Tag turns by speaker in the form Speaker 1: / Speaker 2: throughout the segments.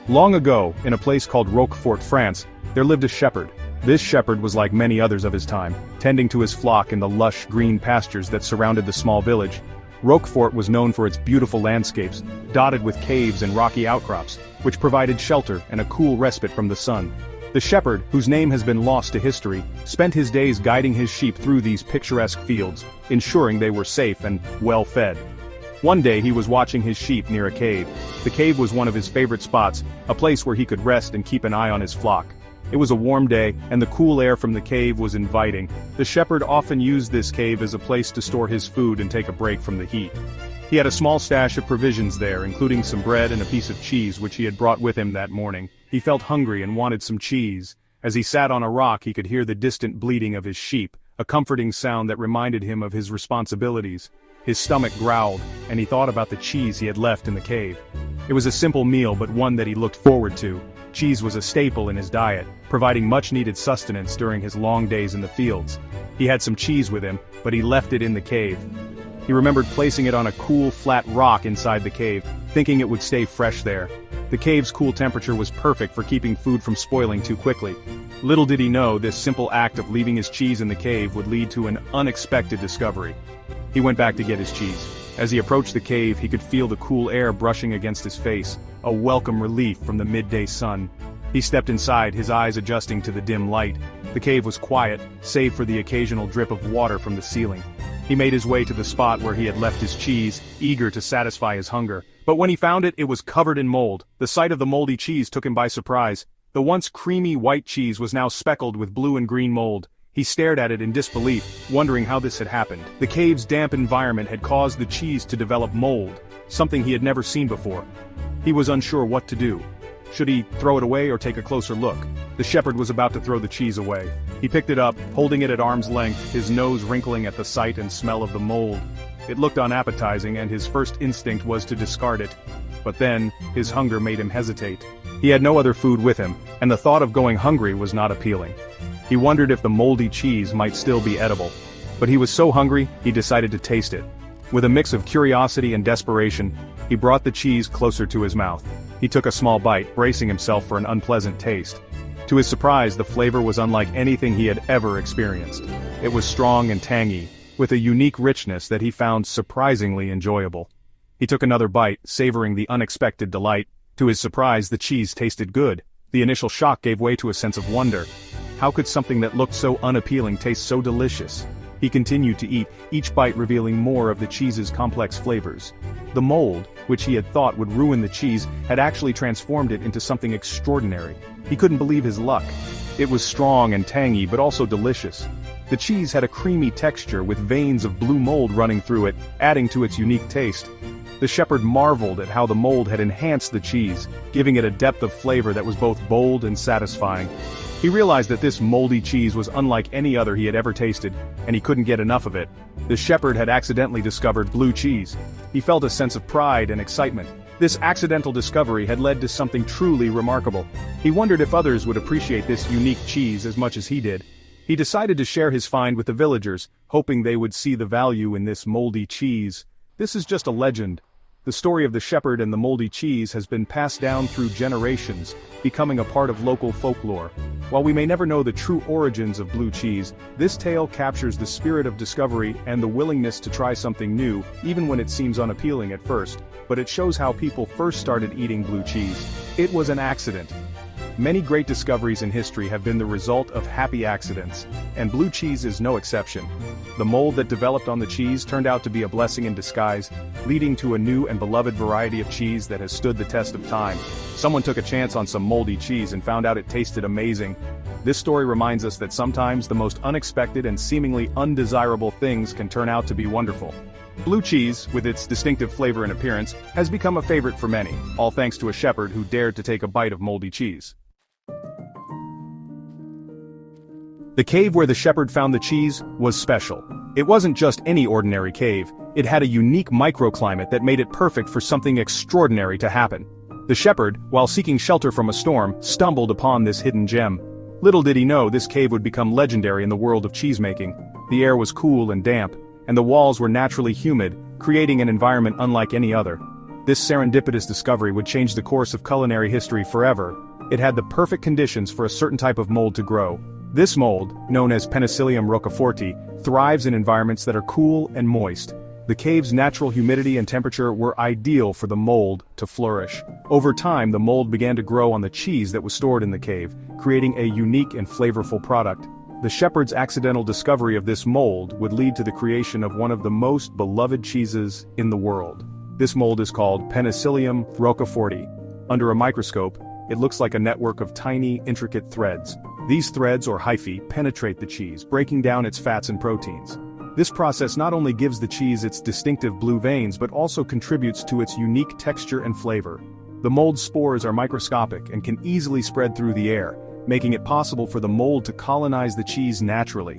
Speaker 1: Long ago, in a place called Roquefort, France, there lived a shepherd. This shepherd was like many others of his time, tending to his flock in the lush green pastures that surrounded the small village. Roquefort was known for its beautiful landscapes, dotted with caves and rocky outcrops, which provided shelter and a cool respite from the sun. The shepherd, whose name has been lost to history, spent his days guiding his sheep through these picturesque fields, ensuring they were safe and well-fed. One day he was watching his sheep near a cave. The cave was one of his favorite spots, a place where he could rest and keep an eye on his flock. It was a warm day, and the cool air from the cave was inviting. The shepherd often used this cave as a place to store his food and take a break from the heat. He had a small stash of provisions there, including some bread and a piece of cheese which he had brought with him that morning. He felt hungry and wanted some cheese. As he sat on a rock he could hear the distant bleating of his sheep, a comforting sound that reminded him of his responsibilities. His stomach growled, and he thought about the cheese he had left in the cave. It was a simple meal, but one that he looked forward to. Cheese was a staple in his diet, providing much-needed sustenance during his long days in the fields. He had some cheese with him, but he left it in the cave. He remembered placing it on a cool, flat rock inside the cave, thinking it would stay fresh there. The cave's cool temperature was perfect for keeping food from spoiling too quickly. Little did he know this simple act of leaving his cheese in the cave would lead to an unexpected discovery. He went back to get his cheese. As he approached the cave, he could feel the cool air brushing against his face, a welcome relief from the midday sun. He stepped inside, his eyes adjusting to the dim light. The cave was quiet, save for the occasional drip of water from the ceiling. He made his way to the spot where he had left his cheese, eager to satisfy his hunger. But when he found it, it was covered in mold. The sight of the moldy cheese took him by surprise. The once creamy white cheese was now speckled with blue and green mold. He stared at it in disbelief, wondering how this had happened. The cave's damp environment had caused the cheese to develop mold, something he had never seen before. He was unsure what to do. Should he throw it away or take a closer look? The shepherd was about to throw the cheese away. He picked it up, holding it at arm's length, his nose wrinkling at the sight and smell of the mold. It looked unappetizing, and his first instinct was to discard it. But then, his hunger made him hesitate. He had no other food with him, and the thought of going hungry was not appealing. He wondered if the moldy cheese might still be edible. But he was so hungry, he decided to taste it. With a mix of curiosity and desperation, he brought the cheese closer to his mouth. He took a small bite, bracing himself for an unpleasant taste. To his surprise, the flavor was unlike anything he had ever experienced. It was strong and tangy, with a unique richness that he found surprisingly enjoyable. He took another bite, savoring the unexpected delight. To his surprise, the cheese tasted good. The initial shock gave way to a sense of wonder. How could something that looked so unappealing taste so delicious? He continued to eat, each bite revealing more of the cheese's complex flavors. The mold, which he had thought would ruin the cheese, had actually transformed it into something extraordinary. He couldn't believe his luck. It was strong and tangy, but also delicious. The cheese had a creamy texture with veins of blue mold running through it, adding to its unique taste. The shepherd marveled at how the mold had enhanced the cheese, giving it a depth of flavor that was both bold and satisfying. He realized that this moldy cheese was unlike any other he had ever tasted, and he couldn't get enough of it. The shepherd had accidentally discovered blue cheese. He felt a sense of pride and excitement. This accidental discovery had led to something truly remarkable. He wondered if others would appreciate this unique cheese as much as he did. He decided to share his find with the villagers, hoping they would see the value in this moldy cheese. This is just a legend. The story of the shepherd and the moldy cheese has been passed down through generations, becoming a part of local folklore. While we may never know the true origins of blue cheese, this tale captures the spirit of discovery and the willingness to try something new, even when it seems unappealing at first. But it shows how people first started eating blue cheese. It was an accident. Many great discoveries in history have been the result of happy accidents, and blue cheese is no exception. The mold that developed on the cheese turned out to be a blessing in disguise, leading to a new and beloved variety of cheese that has stood the test of time. Someone took a chance on some moldy cheese and found out it tasted amazing. This story reminds us that sometimes the most unexpected and seemingly undesirable things can turn out to be wonderful. Blue cheese, with its distinctive flavor and appearance, has become a favorite for many, all thanks to a shepherd who dared to take a bite of moldy cheese. The cave where the shepherd found the cheese was special. It wasn't just any ordinary cave, it had a unique microclimate that made it perfect for something extraordinary to happen. The shepherd, while seeking shelter from a storm, stumbled upon this hidden gem. Little did he know this cave would become legendary in the world of cheesemaking. The air was cool and damp, and the walls were naturally humid, creating an environment unlike any other. This serendipitous discovery would change the course of culinary history forever. It had the perfect conditions for a certain type of mold to grow. This mold, known as Penicillium roqueforti, thrives in environments that are cool and moist. The cave's natural humidity and temperature were ideal for the mold to flourish. Over time, the mold began to grow on the cheese that was stored in the cave, creating a unique and flavorful product. The shepherd's accidental discovery of this mold would lead to the creation of one of the most beloved cheeses in the world. This mold is called Penicillium roqueforti. Under a microscope, it looks like a network of tiny, intricate threads. These threads, or hyphae, penetrate the cheese, breaking down its fats and proteins. This process not only gives the cheese its distinctive blue veins but also contributes to its unique texture and flavor. The mold's spores are microscopic and can easily spread through the air, making it possible for the mold to colonize the cheese naturally.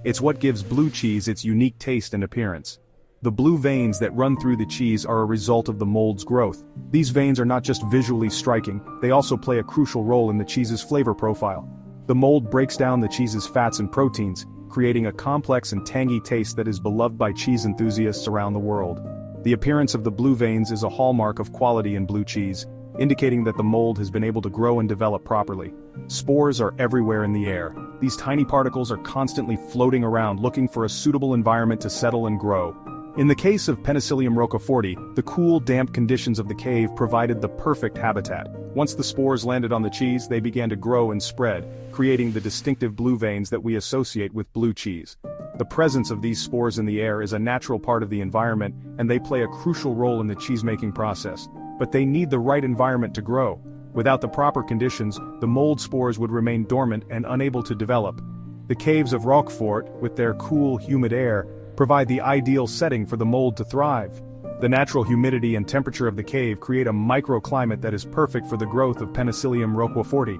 Speaker 1: It's what gives blue cheese its unique taste and appearance. The blue veins that run through the cheese are a result of the mold's growth. These veins are not just visually striking, they also play a crucial role in the cheese's flavor profile. The mold breaks down the cheese's fats and proteins, creating a complex and tangy taste that is beloved by cheese enthusiasts around the world. The appearance of the blue veins is a hallmark of quality in blue cheese, indicating that the mold has been able to grow and develop properly. Spores are everywhere in the air. These tiny particles are constantly floating around looking for a suitable environment to settle and grow. In the case of Penicillium roqueforti, the cool, damp conditions of the cave provided the perfect habitat. Once the spores landed on the cheese, they began to grow and spread, creating the distinctive blue veins that we associate with blue cheese. The presence of these spores in the air is a natural part of the environment, and they play a crucial role in the cheese-making process. But they need the right environment to grow. Without the proper conditions, the mold spores would remain dormant and unable to develop. The caves of Roquefort, with their cool, humid air, provide the ideal setting for the mold to thrive. The natural humidity and temperature of the cave create a microclimate that is perfect for the growth of Penicillium roqueforti.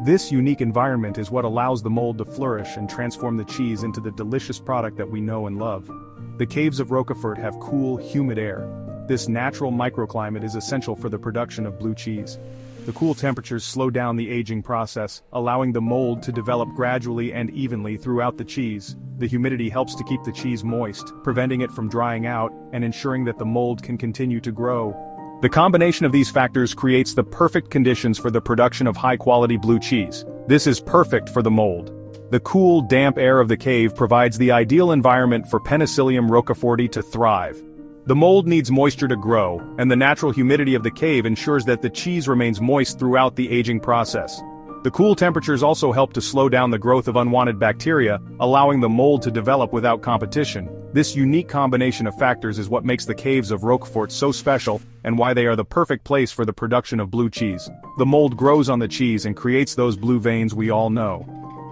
Speaker 1: This unique environment is what allows the mold to flourish and transform the cheese into the delicious product that we know and love. The caves of Roquefort have cool, humid air. This natural microclimate is essential for the production of blue cheese. The cool temperatures slow down the aging process, allowing the mold to develop gradually and evenly throughout the cheese. The humidity helps to keep the cheese moist, preventing it from drying out and ensuring that the mold can continue to grow. The combination of these factors creates the perfect conditions for the production of high-quality blue cheese. This is perfect for the mold. The cool, damp air of the cave provides the ideal environment for Penicillium roqueforti to thrive. The mold needs moisture to grow, and the natural humidity of the cave ensures that the cheese remains moist throughout the aging process. The cool temperatures also help to slow down the growth of unwanted bacteria, allowing the mold to develop without competition. This unique combination of factors is what makes the caves of Roquefort so special, and why they are the perfect place for the production of blue cheese. The mold grows on the cheese and creates those blue veins we all know.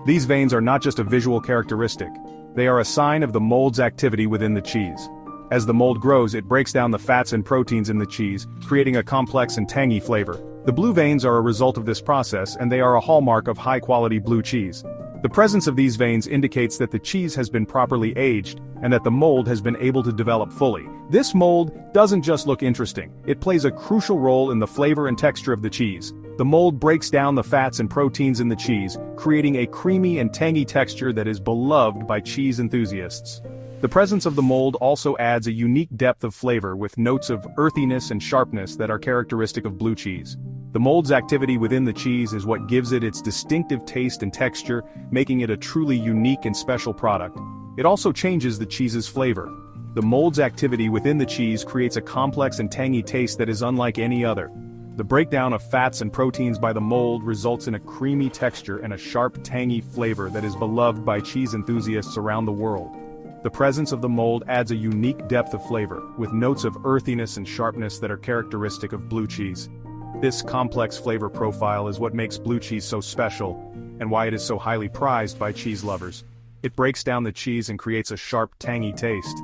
Speaker 1: These veins are not just a visual characteristic. They are a sign of the mold's activity within the cheese. As the mold grows, it breaks down the fats and proteins in the cheese, creating a complex and tangy flavor. The blue veins are a result of this process, and they are a hallmark of high-quality blue cheese. The presence of these veins indicates that the cheese has been properly aged, and that the mold has been able to develop fully. This mold doesn't just look interesting, it plays a crucial role in the flavor and texture of the cheese. The mold breaks down the fats and proteins in the cheese, creating a creamy and tangy texture that is beloved by cheese enthusiasts. The presence of the mold also adds a unique depth of flavor with notes of earthiness and sharpness that are characteristic of blue cheese. The mold's activity within the cheese is what gives it its distinctive taste and texture, making it a truly unique and special product. It also changes the cheese's flavor. The mold's activity within the cheese creates a complex and tangy taste that is unlike any other. The breakdown of fats and proteins by the mold results in a creamy texture and a sharp, tangy flavor that is beloved by cheese enthusiasts around the world. The presence of the mold adds a unique depth of flavor, with notes of earthiness and sharpness that are characteristic of blue cheese. This complex flavor profile is what makes blue cheese so special, and why it is so highly prized by cheese lovers. It breaks down the cheese and creates a sharp, tangy taste.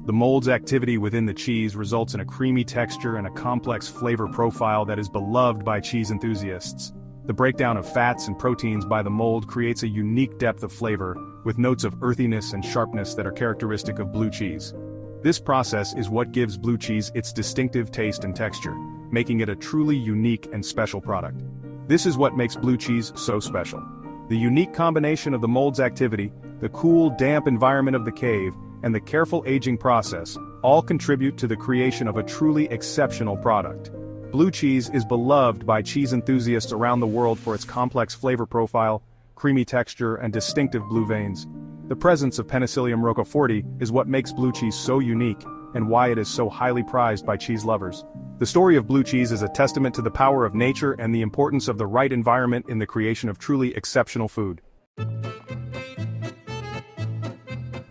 Speaker 1: The mold's activity within the cheese results in a creamy texture and a complex flavor profile that is beloved by cheese enthusiasts. The breakdown of fats and proteins by the mold creates a unique depth of flavor, with notes of earthiness and sharpness that are characteristic of blue cheese. This process is what gives blue cheese its distinctive taste and texture, making it a truly unique and special product. This is what makes blue cheese so special. The unique combination of the mold's activity, the cool, damp environment of the cave, and the careful aging process, all contribute to the creation of a truly exceptional product. Blue cheese is beloved by cheese enthusiasts around the world for its complex flavor profile, creamy texture, and distinctive blue veins. The presence of Penicillium roqueforti is what makes blue cheese so unique, and why it is so highly prized by cheese lovers. The story of blue cheese is a testament to the power of nature and the importance of the right environment in the creation of truly exceptional food.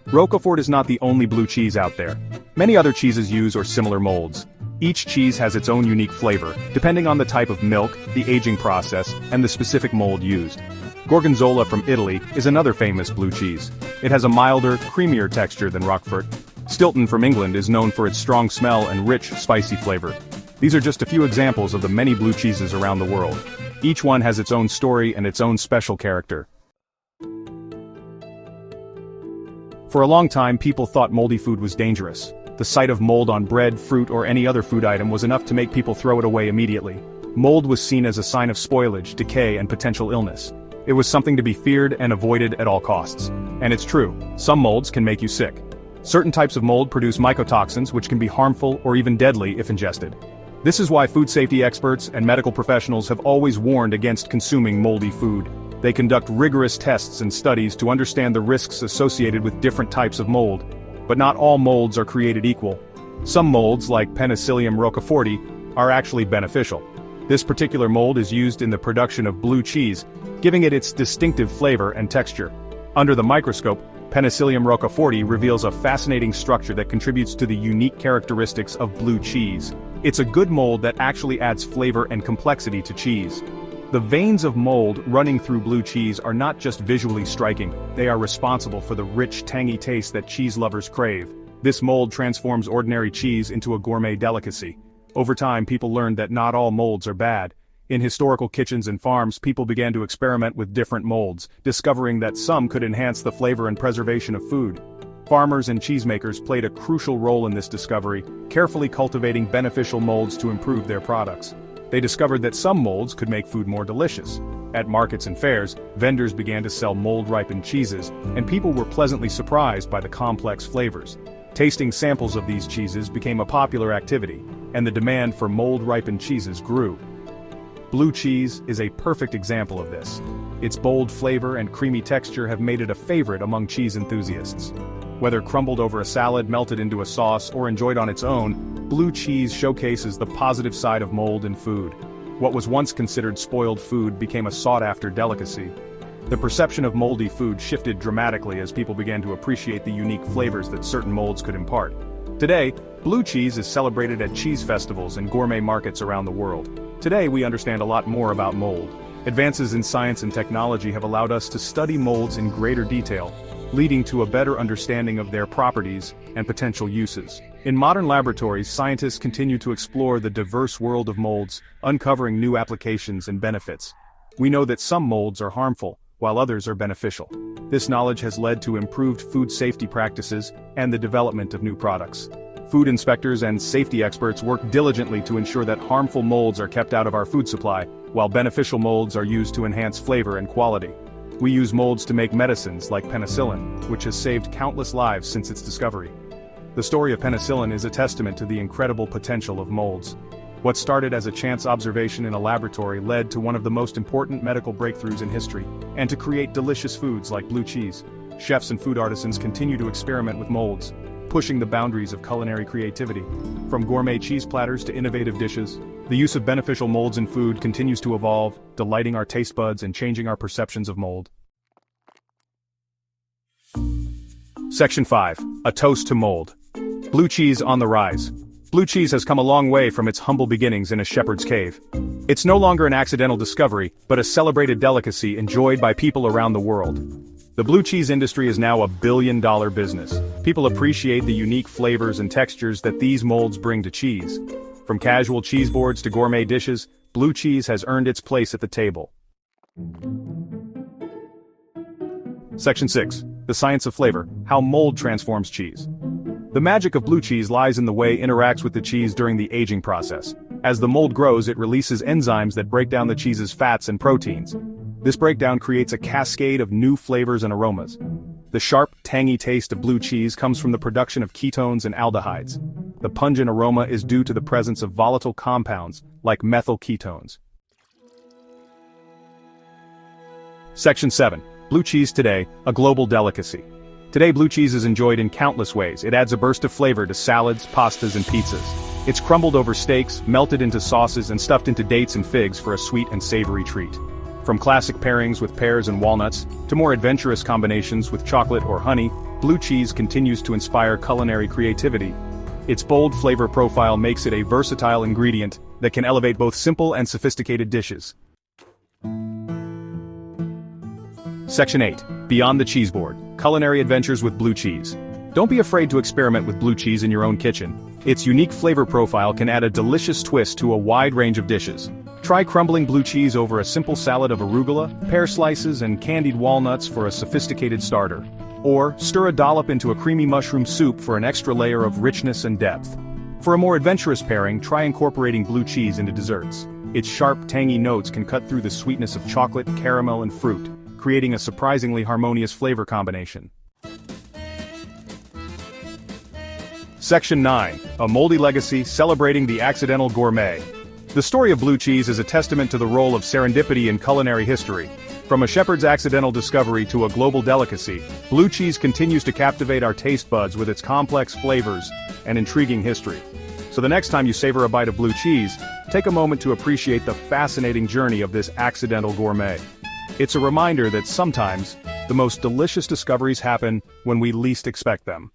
Speaker 1: Roquefort is not the only blue cheese out there. Many other cheeses use or similar molds. Each cheese has its own unique flavor, depending on the type of milk, the aging process, and the specific mold used. Gorgonzola from Italy is another famous blue cheese. It has a milder, creamier texture than Roquefort. Stilton from England is known for its strong smell and rich, spicy flavor. These are just a few examples of the many blue cheeses around the world. Each one has its own story and its own special character. For a long time, people thought moldy food was dangerous. The sight of mold on bread, fruit, or any other food item was enough to make people throw it away immediately. Mold was seen as a sign of spoilage, decay, and potential illness. It was something to be feared and avoided at all costs. And it's true, some molds can make you sick. Certain types of mold produce mycotoxins which can be harmful or even deadly if ingested. This is why food safety experts and medical professionals have always warned against consuming moldy food. They conduct rigorous tests and studies to understand the risks associated with different types of mold. But not all molds are created equal. Some molds, like Penicillium roqueforti, are actually beneficial. This particular mold is used in the production of blue cheese, giving it its distinctive flavor and texture. Under the microscope, Penicillium roqueforti reveals a fascinating structure that contributes to the unique characteristics of blue cheese. It's a good mold that actually adds flavor and complexity to cheese. The veins of mold running through blue cheese are not just visually striking, they are responsible for the rich, tangy taste that cheese lovers crave. This mold transforms ordinary cheese into a gourmet delicacy. Over time, people learned that not all molds are bad. In historical kitchens and farms, people began to experiment with different molds, discovering that some could enhance the flavor and preservation of food. Farmers and cheesemakers played a crucial role in this discovery, carefully cultivating beneficial molds to improve their products. They discovered that some molds could make food more delicious. At markets and fairs, vendors began to sell mold-ripened cheeses, and people were pleasantly surprised by the complex flavors. Tasting samples of these cheeses became a popular activity, and the demand for mold-ripened cheeses grew. Blue cheese is a perfect example of this. Its bold flavor and creamy texture have made it a favorite among cheese enthusiasts. Whether crumbled over a salad, melted into a sauce, or enjoyed on its own, blue cheese showcases the positive side of mold in food. What was once considered spoiled food became a sought-after delicacy. The perception of moldy food shifted dramatically as people began to appreciate the unique flavors that certain molds could impart. Today, blue cheese is celebrated at cheese festivals and gourmet markets around the world. Today we understand a lot more about mold. Advances in science and technology have allowed us to study molds in greater detail, leading to a better understanding of their properties and potential uses. In modern laboratories, scientists continue to explore the diverse world of molds, uncovering new applications and benefits. We know that some molds are harmful, while others are beneficial. This knowledge has led to improved food safety practices and the development of new products. Food inspectors and safety experts work diligently to ensure that harmful molds are kept out of our food supply, while beneficial molds are used to enhance flavor and quality. We use molds to make medicines like penicillin, which has saved countless lives since its discovery. The story of penicillin is a testament to the incredible potential of molds. What started as a chance observation in a laboratory led to one of the most important medical breakthroughs in history, and to create delicious foods like blue cheese. Chefs and food artisans continue to experiment with molds, pushing the boundaries of culinary creativity. From gourmet cheese platters to innovative dishes, the use of beneficial molds in food continues to evolve, delighting our taste buds and changing our perceptions of mold. Section 5. A toast to mold. Blue cheese on the rise. Blue cheese has come a long way from its humble beginnings in a shepherd's cave. It's no longer an accidental discovery, but a celebrated delicacy enjoyed by people around the world. The blue cheese industry is now a billion-dollar business. People appreciate the unique flavors and textures that these molds bring to cheese. From casual cheese boards to gourmet dishes, blue cheese has earned its place at the table. Section 6. The science of flavor, how mold transforms cheese. The magic of blue cheese lies in the way it interacts with the cheese during the aging process. As the mold grows, it releases enzymes that break down the cheese's fats and proteins. This breakdown creates a cascade of new flavors and aromas. The sharp, tangy taste of blue cheese comes from the production of ketones and aldehydes. The pungent aroma is due to the presence of volatile compounds, like methyl ketones. Section 7. Blue cheese today, a global delicacy. Today blue cheese is enjoyed in countless ways. It adds a burst of flavor to salads, pastas, and pizzas. It's crumbled over steaks, melted into sauces, and stuffed into dates and figs for a sweet and savory treat. From classic pairings with pears and walnuts, to more adventurous combinations with chocolate or honey, blue cheese continues to inspire culinary creativity. Its bold flavor profile makes it a versatile ingredient that can elevate both simple and sophisticated dishes. Section 8. Beyond the Cheeseboard. Culinary adventures with blue cheese. Don't be afraid to experiment with blue cheese in your own kitchen. Its unique flavor profile can add a delicious twist to a wide range of dishes. Try crumbling blue cheese over a simple salad of arugula, pear slices, and candied walnuts for a sophisticated starter. Or, stir a dollop into a creamy mushroom soup for an extra layer of richness and depth. For a more adventurous pairing, try incorporating blue cheese into desserts. Its sharp, tangy notes can cut through the sweetness of chocolate, caramel, and fruit, creating a surprisingly harmonious flavor combination. Section 9. A Moldy Legacy Celebrating the Accidental Gourmet. The story of blue cheese is a testament to the role of serendipity in culinary history. From a shepherd's accidental discovery to a global delicacy, blue cheese continues to captivate our taste buds with its complex flavors and intriguing history. So the next time you savor a bite of blue cheese, take a moment to appreciate the fascinating journey of this accidental gourmet. It's a reminder that sometimes, the most delicious discoveries happen when we least expect them.